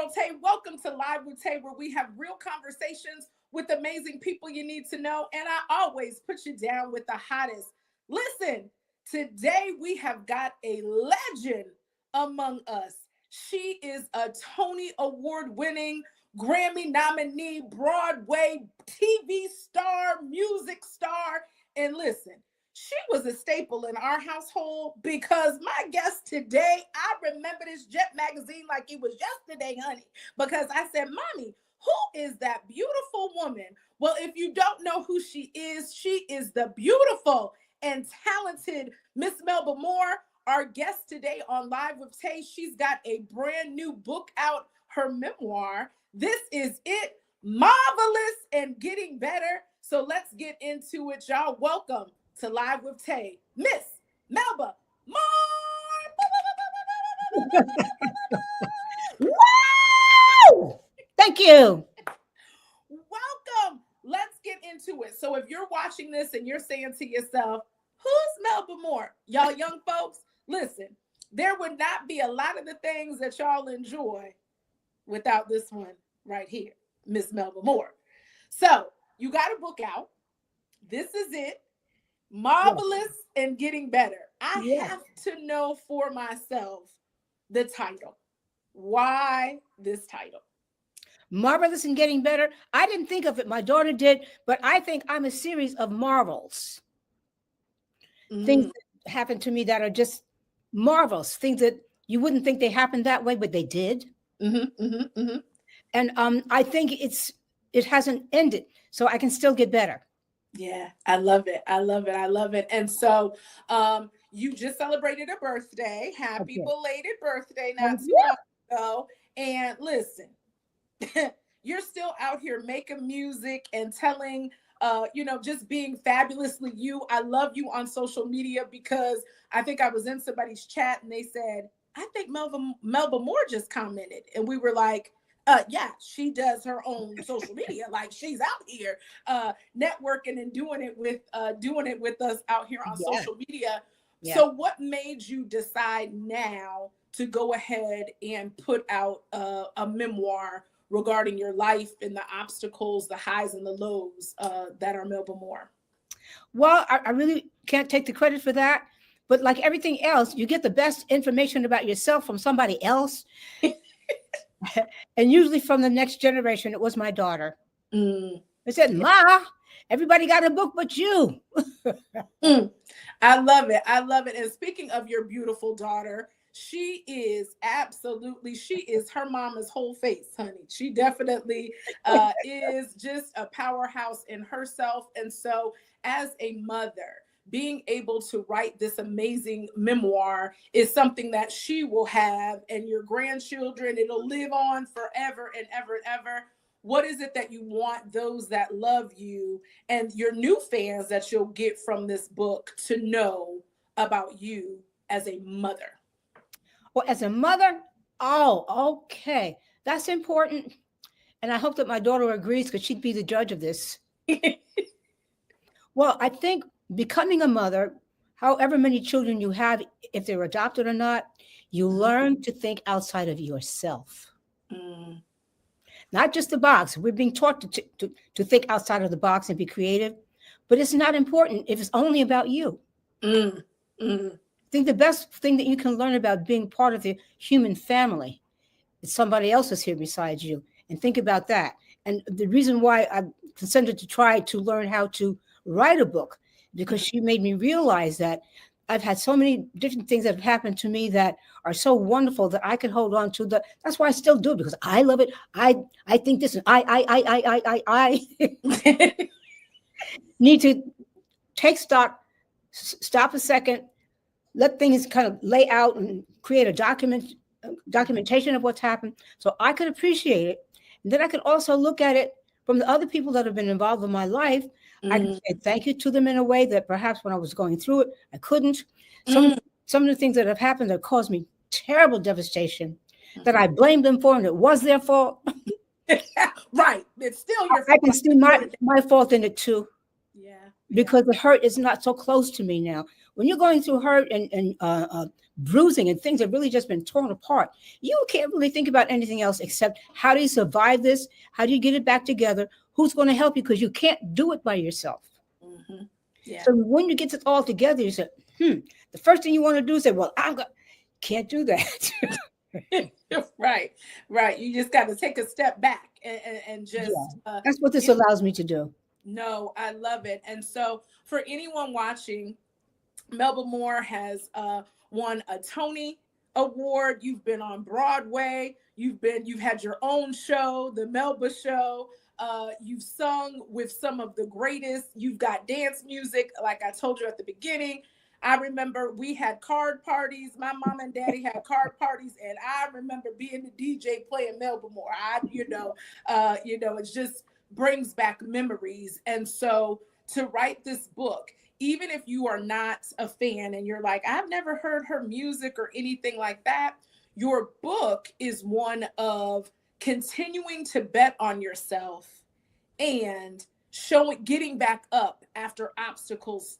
girl Tae. Welcome to Live with Tae, where we have real conversations with amazing people you need to know. And I always put you down with the hottest. Listen, today we have got a legend among us. She is a Tony Award winning, Grammy nominee, Broadway TV star, music star. And listen, she was a staple in our household because my guest today, I remember this Jet magazine like it was yesterday, honey, because I said, Mommy, who is that beautiful woman? Well, if you don't know who she is the beautiful and talented Miss Melba Moore, our guest today on Live with Tae. She's got a brand new book out, her memoir. This is it, Marvelous and Getting Better. So let's get into it, y'all. Welcome to Live with Tae, Miss Melba Moore. Wow! Thank you. Welcome. Let's get into it. So if you're watching this and you're saying to yourself, who's Melba Moore? Y'all young folks, listen, there would not be a lot of the things that y'all enjoy without this one right here, Miss Melba Moore. So you got a book out. This is it. Marvelous and Getting Better. I have to know for myself the title. Why this title? Marvelous and Getting Better. I didn't think of it. My daughter did, but I think I'm a series of marvels. Things that happen to me that are just marvels. Things that you wouldn't think they happened that way, but they did. And I think it hasn't ended, so I can still get better. Yeah, I love it. I love it. I love it. And so you just celebrated a birthday. Happy belated birthday not too long ago. And listen, you're still out here making music and telling, just being fabulously you. I love you on social media because I think I was in somebody's chat and they said, I think Melba Moore just commented. And we were like, yeah, she does her own social media. Like she's out here networking and doing it with us out here on social media. Yeah. So what made you decide now to go ahead and put out a memoir regarding your life and the obstacles, the highs and the lows that are Melba Moore? Well, I really can't take the credit for that. But like everything else, you get the best information about yourself from somebody else. And usually from the next generation. It was my daughter. I said, Ma, everybody got a book but you. I love it. I love it. And speaking of your beautiful daughter, she is her mama's whole face, honey. She definitely is just a powerhouse in herself. And so as a mother, being able to write this amazing memoir is something that she will have, and your grandchildren, it'll live on forever and ever and ever. What is it that you want those that love you and your new fans that you'll get from this book to know about you as a mother? Well, as a mother, okay. That's important. And I hope that my daughter agrees because she'd be the judge of this. Well, I think becoming a mother, however many children you have, if they're adopted or not, you learn to think outside of yourself. Not just the box. We're being taught to think outside of the box and be creative, but it's not important if it's only about you. I think the best thing that you can learn about being part of the human family is somebody else is here besides you, and think about that. And the reason why I consented to try to learn how to write a book, because she made me realize that I've had so many different things that have happened to me that are so wonderful that I can hold on to. That's why I still do it, because I love it. I think this is I need to take stock, stop a second, let things kind of lay out and create a documentation of what's happened so I could appreciate it. And then I could also look at it from the other people that have been involved in my life. I can say thank you to them in a way that perhaps when I was going through it, I couldn't. Some of the things that have happened that caused me terrible devastation that I blamed them for, and it was their fault. Right. It's still your fault. I can see my fault in it too. Yeah. because the hurt is not so close to me now. When you're going through hurt and bruising and things have really just been torn apart, you can't really think about anything else except how do you survive this? How do you get it back together? Who's going to help you? Because you can't do it by yourself. Mm-hmm. Yeah. So when you get it all together, you say, the first thing you want to do is say, well, can't do that. Right. You just got to take a step back and just. Yeah. That's what this allows me to do. No, I love it. And so for anyone watching, Melba Moore has won a Tony Award. You've been on Broadway. You've had your own show, The Melba Show. You've sung with some of the greatest. You've got dance music, like I told you at the beginning. I remember we had card parties. My mom and daddy had card parties, and I remember being the DJ playing Melba Moore. It just brings back memories. And so to write this book, even if you are not a fan and you're like, I've never heard her music or anything like that, your book is one of continuing to bet on yourself and getting back up after obstacles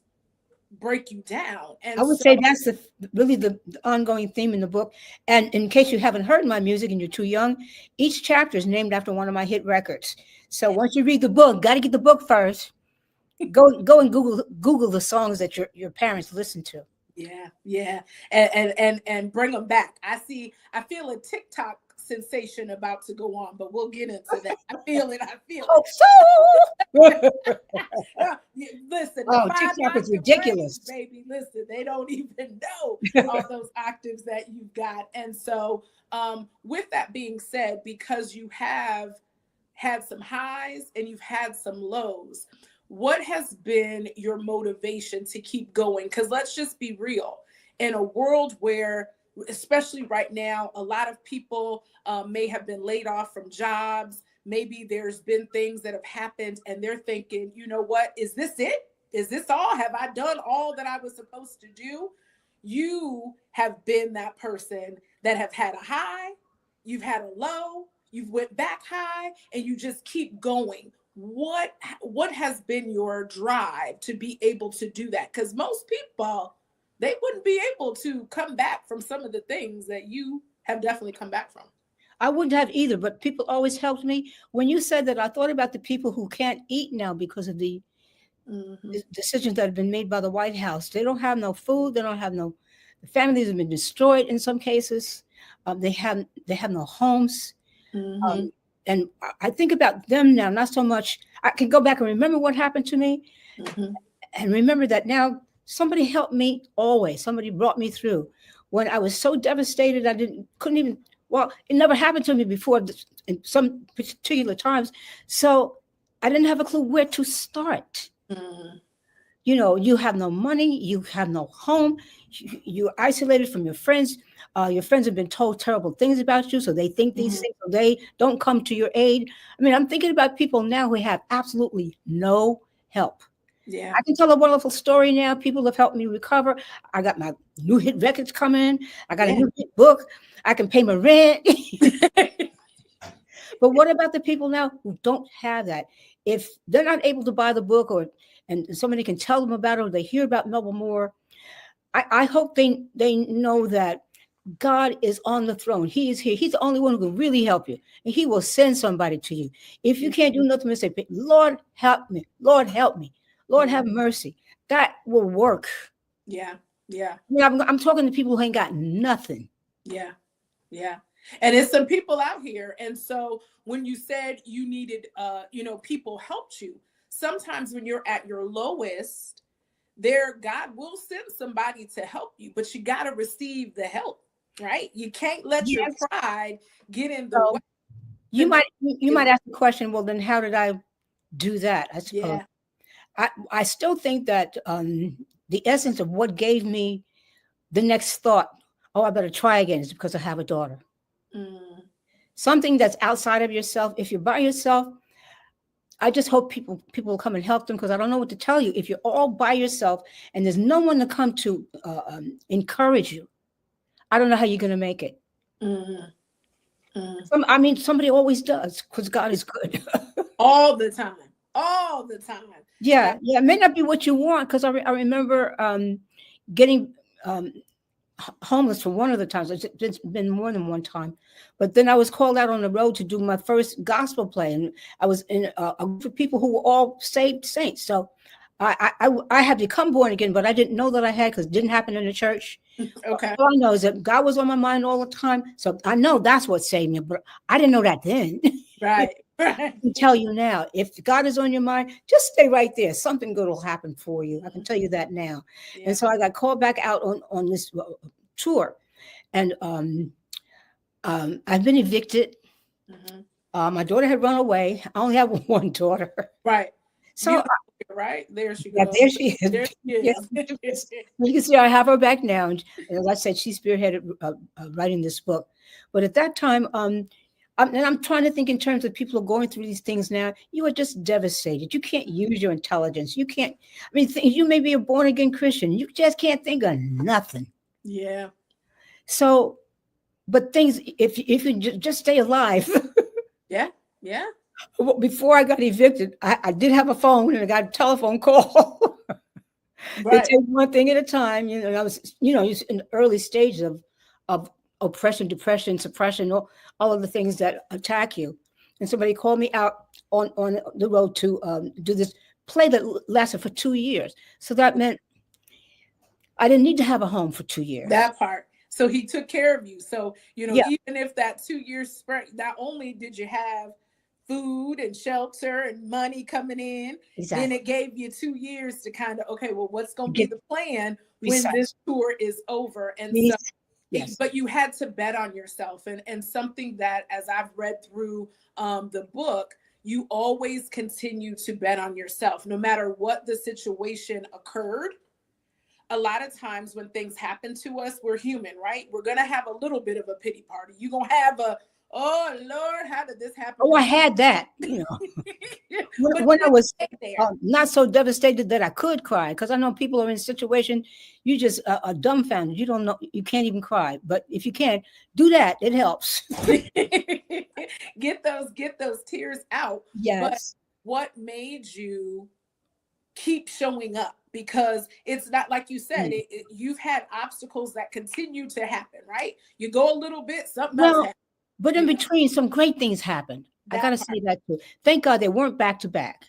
break you down. And I would say that's really the ongoing theme in the book. And in case you haven't heard my music and you're too young, each chapter is named after one of my hit records. So once you read the book, got to get the book first. Go and Google the songs that your parents listen to. Yeah. And bring them back. I feel a TikTok sensation about to go on, but we'll get into that. I feel it. Hope so. Listen, TikTok is ridiculous, baby. Listen, they don't even know all those octaves that you've got. And so, with that being said, because you have had some highs and you've had some lows, what has been your motivation to keep going? Because let's just be real. In a world where, especially right now, a lot of people may have been laid off from jobs. Maybe there's been things that have happened and they're thinking, you know what? Is this it? Is this all? Have I done all that I was supposed to do? You have been that person that have had a high, you've had a low, you've went back high, and you just keep going. What has been your drive to be able to do that? Because most people, they wouldn't be able to come back from some of the things that you have definitely come back from. I wouldn't have either, but people always helped me. When you said that, I thought about the people who can't eat now because of the decisions that have been made by the White House. They don't have no food. The families have been destroyed in some cases. They have no homes. And I think about them now, not so much. I can go back and remember what happened to me and remember that now somebody helped me always. Somebody brought me through. When I was so devastated, it never happened to me before in some particular times. So I didn't have a clue where to start. You have no money, you have no home, you're isolated from your friends. Your friends have been told terrible things about you, so they think these things, so they don't come to your aid. I mean, I'm thinking about people now who have absolutely no help. Yeah, I can tell a wonderful story now. People have helped me recover. I got my new hit records coming. I got a new hit book. I can pay my rent. But what about the people now who don't have that? If they're not able to buy the book and somebody can tell them about it, or they hear about Melba Moore, I hope they know that God is on the throne. He is here. He's the only one who can really help you. And he will send somebody to you. If you can't do nothing, say, Lord, help me. Lord, help me. Lord, have mercy. That will work. Yeah. I mean, I'm talking to people who ain't got nothing. Yeah. And it's some people out here. And so when you said you needed, people helped you. Sometimes when you're at your lowest, God will send somebody to help you, but you got to receive the help, right? You can't let your pride get in the way. You might ask the question, well, then how did I do that? I suppose. Yeah. I still think that the essence of what gave me the next thought, I better try again, is because I have a daughter. Something that's outside of yourself. If you're by yourself, I just hope people will come and help them, because I don't know what to tell you. If you're all by yourself and there's no one to come to encourage you, I don't know how you're going to make it. Somebody always does, because God is good. All the time. Yeah, yeah. It may not be what you want, because I remember getting homeless for one of the times. It's been more than one time, but then I was called out on the road to do my first gospel play, and I was in a group of people who were all saved saints. So I had become born again, but I didn't know that I had, because it didn't happen in the church. Okay. All I know is that God was on my mind all the time. So I know that's what saved me, but I didn't know that then. Right. I can tell you now, if God is on your mind, just stay right there. Something good will happen for you. I can tell you that now. Yeah. And so I got called back out on this tour, and I've been evicted. My daughter had run away. I only have one daughter. Right. So right there she yeah, goes. there she is. There she Yes. is. You can see I have her back now. And as I said, she spearheaded writing this book. But at that time, and I'm trying to think in terms of people who are going through these things now. You are just devastated. You can't use your intelligence. You can't. I mean, you may be a born again Christian. You just can't think of nothing. Yeah. So, but things, if you just stay alive. Yeah. Yeah. Before I got evicted, I did have a phone, and I got a telephone call. They Right. take one thing at a time. I was, in the early stages of oppression, depression, suppression, all of the things that attack you. And somebody called me out on the road to do this play that lasted for 2 years. So that meant I didn't need to have a home for 2 years. That part. So he took care of you. So, Yeah. even if that 2 years spread, not only did you have food and shelter and money coming in, Exactly. then it gave you 2 years to kind of, okay, well, what's going to be Get the plan when precise. this tour is over? And Please. so, Yes. but you had to bet on yourself. And something that, as I've read through the book, you always continue to bet on yourself, no matter what the situation occurred. A lot of times when things happen to us, we're human, right? We're going to have a little bit of a pity party. You're going to have oh Lord, how did this happen? Oh, I had that, when I was not so devastated that I could cry, because I know people are in a situation, you just are dumbfounded. You don't know, you can't even cry. But if you can, do that. It helps. Get those tears out. Yes. But what made you keep showing up? Because it's not like you said, you've had obstacles that continue to happen, right? You go a little bit, something else happens. But in between, some great things happened. I got to say that too. Thank God they weren't back to back.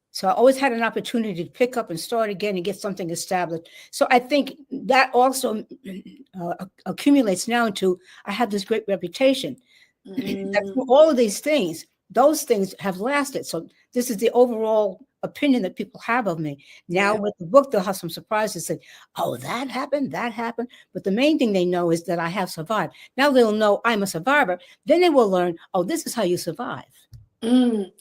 So I always had an opportunity to pick up and start again and get something established. So I think that also accumulates now into, I have this great reputation. That for all of these things, those things have lasted. So this is the overall opinion that people have of me. Now with the book, they'll have some surprises, say, oh, that happened. But the main thing they know is that I have survived. Now they'll know I'm a survivor. Then they will learn, oh, this is how you survive. And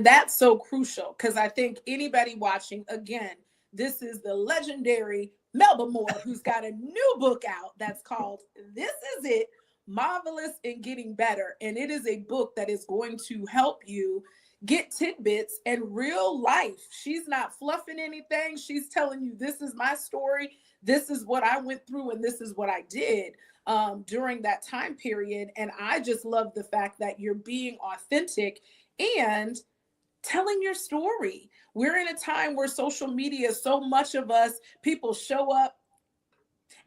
that's so crucial, because I think anybody watching, again, this is the legendary Melba Moore, who's got a new book out that's called This Is It, Marvelous in Getting Better. And it is a book that is going to help you get tidbits and real life. She's not fluffing anything. She's telling you, this is my story. This is what I went through, and this is what I did during that time period. And I just love the fact that you're being authentic and telling your story. We're in a time where social media, so much of us, people show up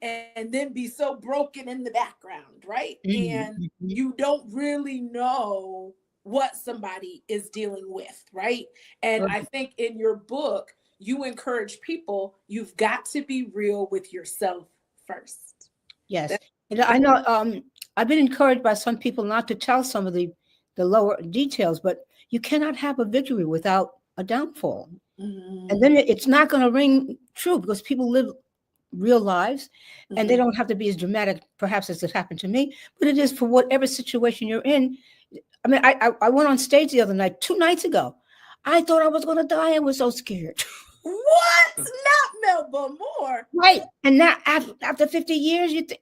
and then be so broken in the background, right? And you don't really know what somebody is dealing with, right? And I think in your book, you encourage people, you've got to be real with yourself first. Yes. And I know I've been encouraged by some people not to tell some of the lower details, but you cannot have a victory without a downfall. And then it's not going to ring true, because people live real lives, and they don't have to be as dramatic, perhaps, as it happened to me, but it is for whatever situation you're in. I mean, I went on stage the other night, 2 nights ago. I thought I was going to die. I was so scared. What? Not Melba Moore. Right. And now after 50 years, you think,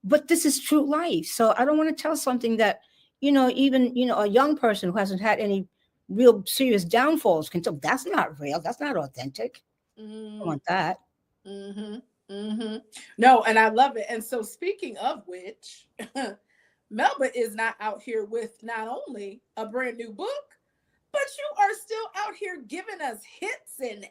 but this is true life. So I don't want to tell something that, even, a young person who hasn't had any real serious downfalls can tell. That's not real. That's not authentic. I don't want that. No, and I love it. And so, speaking of which, Melba is not out here with not only a brand new book, but you are still out here giving us hits and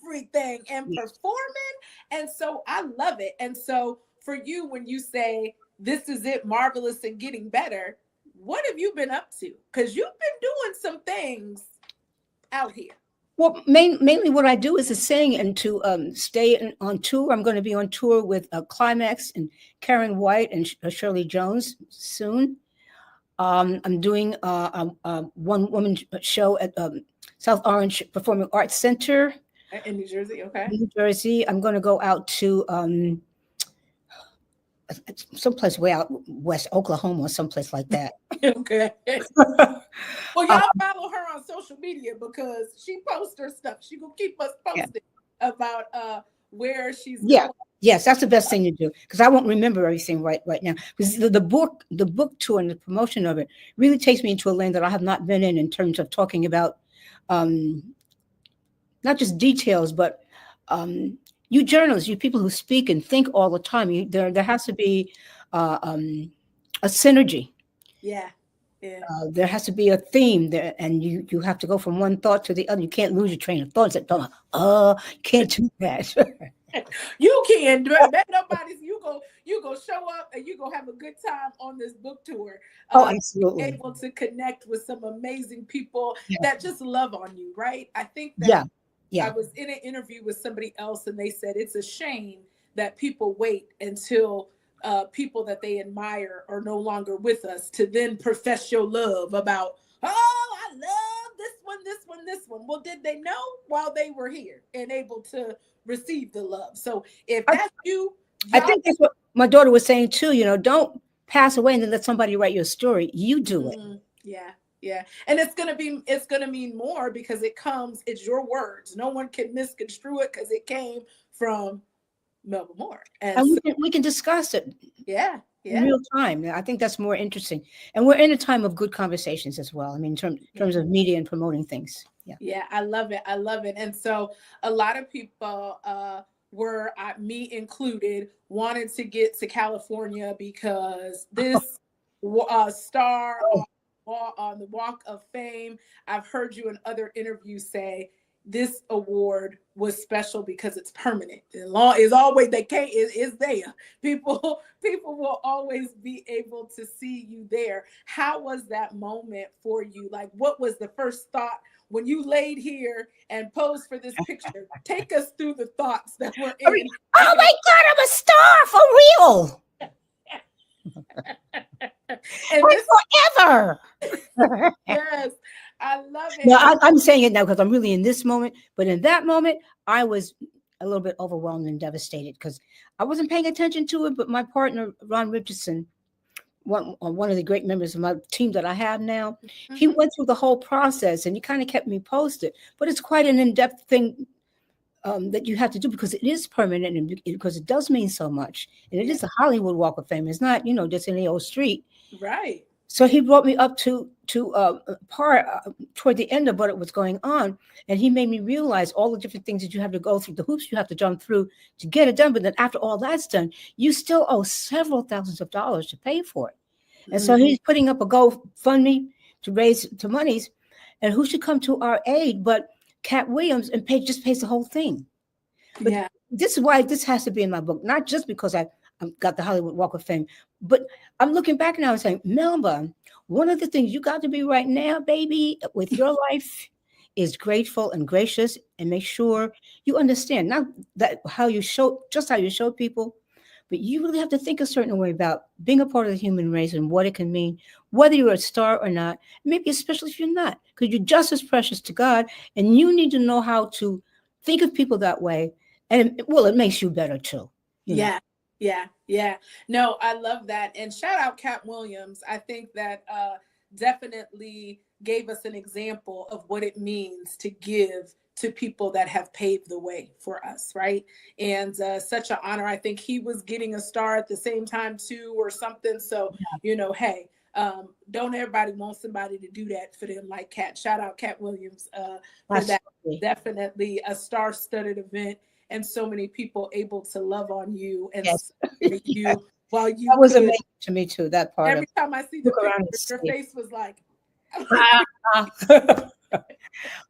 everything and performing. And so I love it. And so for you, when you say this is it, marvelous and getting better, what have you been up to? Because you've been doing some things out here. Well, mainly what I do is to sing and to stay on tour. I'm going to be on tour with Climax and Karen White and Shirley Jones soon. I'm doing a one-woman show at South Orange Performing Arts Center in New Jersey. Okay. New Jersey. I'm going to go out to someplace way out west, Oklahoma, or someplace like that. Okay. Well, y'all follow her on social media because she posts her stuff. She will keep us posted about where she's going. Yes, that's the best thing to do because I won't remember everything right now. Because the book tour and the promotion of it really takes me into a lane that I have not been in terms of talking about not just details, but you journalists, you people who speak and think all the time, there has to be a synergy. Yeah. There has to be a theme there, and you have to go from one thought to the other. You can't lose your train of thoughts. You can't do that. You can. Nobody's. You go show up and you go have a good time on this book tour. Absolutely. Able to connect with some amazing people that just love on you, right? I think that. I was in an interview with somebody else, and they said it's a shame that people wait until people that they admire are no longer with us to then profess your love about, oh, I love this one, this one, this one. Well, did they know while they were here and able to receive the love? So if that's you, I think that's what my daughter was saying too. Don't pass away and then let somebody write your story. You do it. Yeah. And it's going to mean more because it's your words. No one can misconstrue it because it came from Melba Moore. And we can discuss it. Yeah. In real time. I think that's more interesting. And we're in a time of good conversations as well. I mean, in terms of media and promoting things. Yeah. I love it. And so a lot of people were, me included, wanted to get to California because this star on the Walk of Fame. I've heard you in other interviews say this award was special because it's permanent. The law is always is there. People will always be able to see you there. How was that moment for you? Like, what was the first thought when you laid here and posed for this picture? Take us through the thoughts that were in. Oh my God, I'm a star for real. And forever. Yes, I love it. No, I'm saying it now because I'm really in this moment. But in that moment, I was a little bit overwhelmed and devastated because I wasn't paying attention to it. But my partner, Ron Richardson, one of the great members of my team that I have now, he went through the whole process and he kind of kept me posted. But it's quite an in-depth thing that you have to do because it is permanent and because it does mean so much. And it is a Hollywood Walk of Fame. It's not, just in the old street. Right. So he brought me up to part toward the end of what was going on. And he made me realize all the different things that you have to go through, the hoops you have to jump through to get it done. But then after all that's done, you still owe several thousands of dollars to pay for it. And so he's putting up a GoFundMe to raise the monies. And who should come to our aid but Cat Williams, and just pays the whole thing. But this is why this has to be in my book, not just because I've got the Hollywood Walk of Fame, but I'm looking back now and saying, Melba, one of the things you got to be right now, baby, with your life is grateful and gracious, and make sure you understand not that how you show people, but you really have to think a certain way about being a part of the human race and what it can mean, whether you're a star or not, maybe especially if you're not, because you're just as precious to God, and you need to know how to think of people that way. And it makes you better too. Yeah. No, I love that. And shout out Cat Williams. I think that definitely gave us an example of what it means to give to people that have paved the way for us, right? And such an honor. I think he was getting a star at the same time too, or something. So, hey, don't everybody want somebody to do that for them like Cat. Shout out Cat Williams for that. Definitely a star-studded event, and so many people able to love on you and celebrate you while you. That was amazing to me too. That part. Every time I see the picture, your face was like.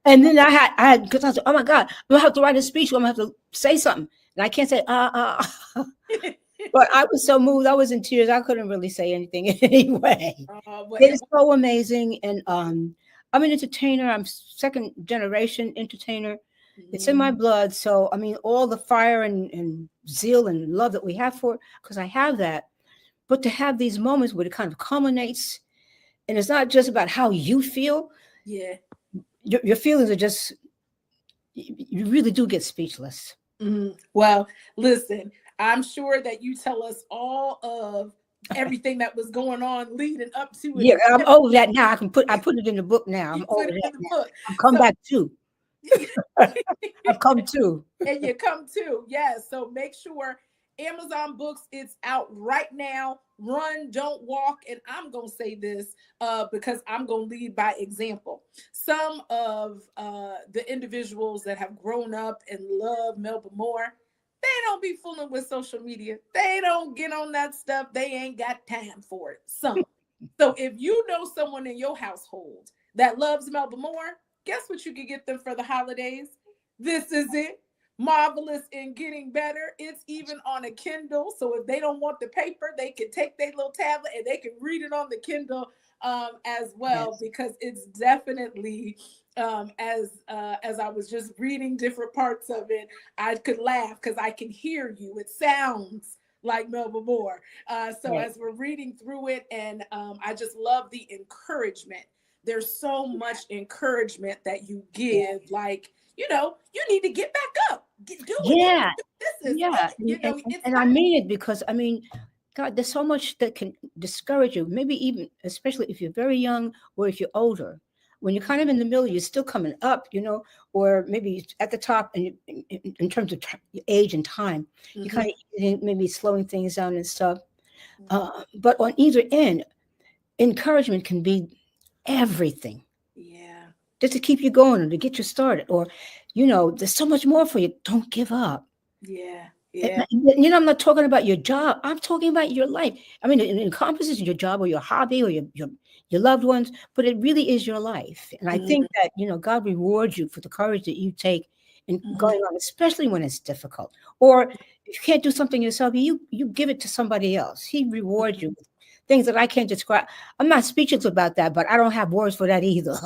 And then because I was like, oh my God, I'm gonna have to write a speech. I'm gonna have to say something, and I can't say But I was so moved. I was in tears. I couldn't really say anything anyway. But It is so amazing, and I'm an entertainer. I'm second generation entertainer. It's in my blood. So I mean, all the fire and zeal and love that we have for it, because I have that. But to have these moments where it kind of culminates, and it's not just about how you feel. Yeah. Your feelings are just, you really do get speechless. Well, listen, I'm sure that you tell us all of everything that was going on leading up to it. Yeah, I'm over that now. I put it in the book now. I'm over that now. I've come back too. I've come too. And you come too. Yes. So make sure Amazon Books, it's out right now. Run, don't walk. And I'm going to say this because I'm going to lead by example. Some of the individuals that have grown up and love Melba Moore, they don't be fooling with social media. They don't get on that stuff. They ain't got time for it. So if you know someone in your household that loves Melba Moore, guess what you can get them for the holidays? This is it. Marvelous and Getting Better. It's even on a Kindle. So if they don't want the paper, they can take their little tablet and they can read it on the Kindle as well, yes. Because it's definitely, as I was just reading different parts of it, I could laugh because I can hear you. It sounds like Melba Moore. So as we're reading through it, and I just love the encouragement. There's so much encouragement that you give, like, you know, you need to get back up. Do it. Yeah. This is, yeah. You know, and I mean it, because I mean, God, there's so much that can discourage you. Maybe even, especially if you're very young or if you're older. When you're kind of in the middle, you're still coming up, you know, or maybe at the top, and in terms of age and time, you kind of maybe slowing things down and stuff. But on either end, encouragement can be everything. Yeah. Just to keep you going or to get you started, or, you know, there's so much more for you. Don't give up. Yeah. Yeah. You know, I'm not talking about your job. I'm talking about your life. I mean, it encompasses your job or your hobby or your loved ones, but it really is your life. And I think that, you know, God rewards you for the courage that you take in going on, especially when it's difficult. Or if you can't do something yourself, you give it to somebody else. He rewards you with things that I can't describe. I'm not speechless about that, but I don't have words for that either.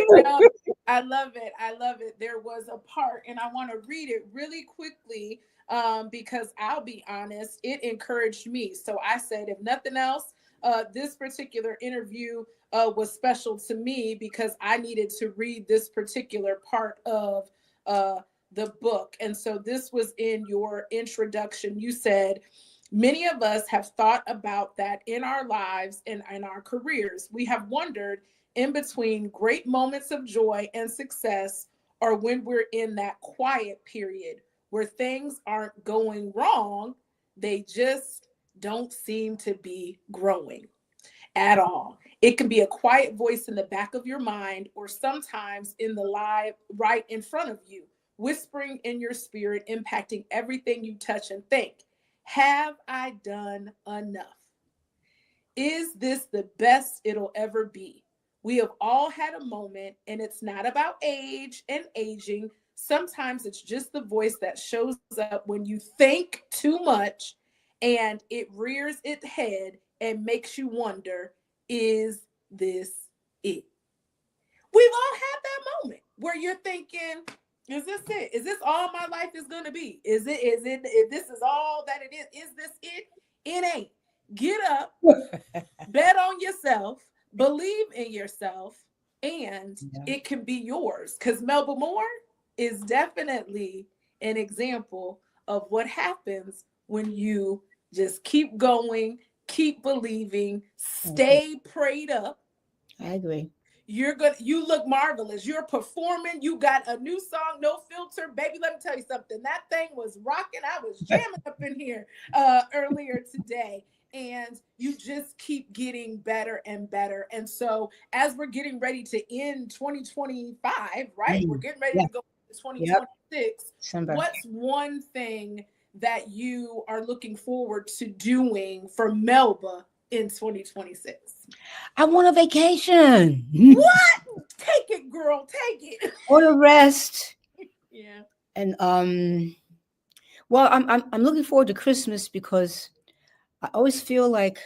No, I love it. I love it. There was a part, and I want to read it really quickly because I'll be honest, it encouraged me. So I said, if nothing else, this particular interview was special to me because I needed to read this particular part of the book. And so this was in your introduction. You said, many of us have thought about that in our lives and in our careers. We have wondered, in between great moments of joy and success, or when we're in that quiet period where things aren't going wrong, they just don't seem to be growing at all. It can be a quiet voice in the back of your mind, or sometimes in the live right in front of you, whispering in your spirit, impacting everything you touch and think. Have I done enough? Is this the best it'll ever be? We have all had a moment, and it's not about age and aging. Sometimes it's just the voice that shows up when you think too much, and it rears its head and makes you wonder, is this it? We've all had that moment where you're thinking, is this it? Is this all my life is going to be? Is it, if this is all that it is this it? It ain't. Get up, bet on yourself, believe in yourself, and it can be yours. Because Melba Moore is definitely an example of what happens when you just keep going, keep believing, stay prayed up. I agree. You look marvelous. You're performing. You got a new song, No Filter. Baby, let me tell you something. That thing was rocking. I was jamming up in here earlier today. And you just keep getting better and better. And so as we're getting ready to end 2025, right? We're getting ready to go to 2026. What's one thing that you are looking forward to doing for Melba in 2026? I want a vacation. What? Take it, girl. Take it. Or the rest. Yeah. And well, I'm looking forward to Christmas because I always feel like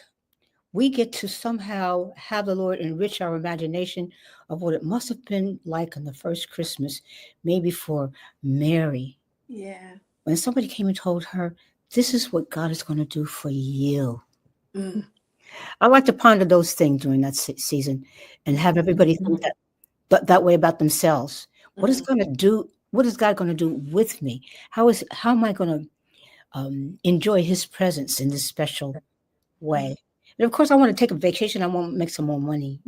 we get to somehow have the Lord enrich our imagination of what it must have been like on the first Christmas, maybe for Mary. Yeah. When somebody came and told her, this is what God is going to do for you. Mm. I like to ponder those things during that season and have everybody think that way about themselves. What is going to do? What is God going to do with me? How am I going to enjoy His presence in this special way? And of course, I want to take a vacation. I want to make some more money.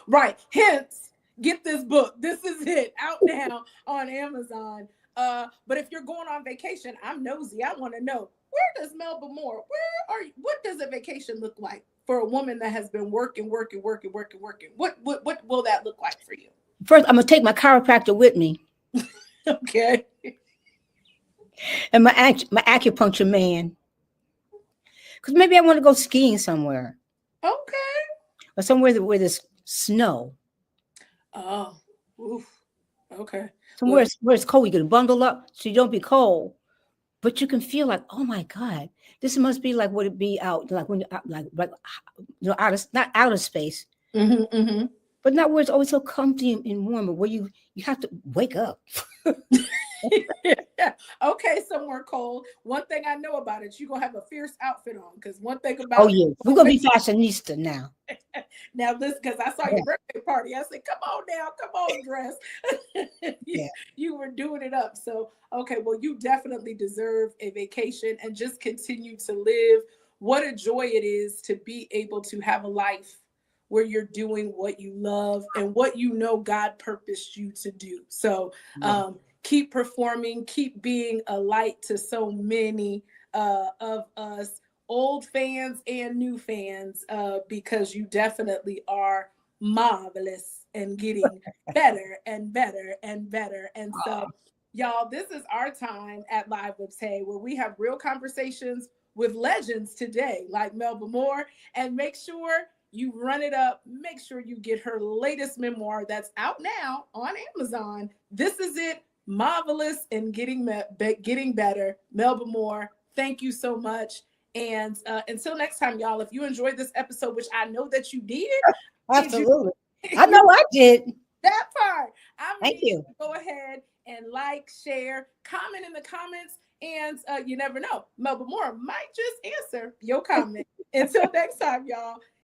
Right. Hence, get this book. This is it, out now on Amazon. But if you're going on vacation, I'm nosy. I want to know, where does Melba Moore? Where are you? What does a vacation look like for a woman that has been working? What will that look like for you? First, I'm gonna take my chiropractor with me. Okay. And my acupuncture man. Because maybe I want to go skiing somewhere. Okay. Or somewhere where there's snow. Oh. Oof. Okay. Somewhere where it's cold. You can bundle up so you don't be cold. But you can feel like, oh my God, this must be like what it be out, like when you're like not outer space. But not where it's always so comfy and warm, but where you have to wake up. Okay, somewhere cold. One thing I know about it, you're gonna have a fierce outfit on. Because one thing about we're gonna be fashionista now. Now this, because I saw your birthday party. I said, come on now, come on, dress. You were doing it up. So okay, well, you definitely deserve a vacation and just continue to live. What a joy it is to be able to have a life where you're doing what you love and what you know God purposed you to do. So keep performing, keep being a light to so many of us, old fans and new fans, because you definitely are marvelous and getting better and better and better. And so, y'all, this is our time at Live with Tae, where we have real conversations with legends today, like Melba Moore, and make sure you run it up. Make sure you get her latest memoir that's out now on Amazon. This is it. Marvelous and getting better. Melba Moore, thank you so much. And until next time, y'all, if you enjoyed this episode, which I know that you did. Absolutely. I know I did. That part. Thank you. Go ahead and like, share, comment in the comments. And you never know, Melba Moore might just answer your comment. Until next time, y'all.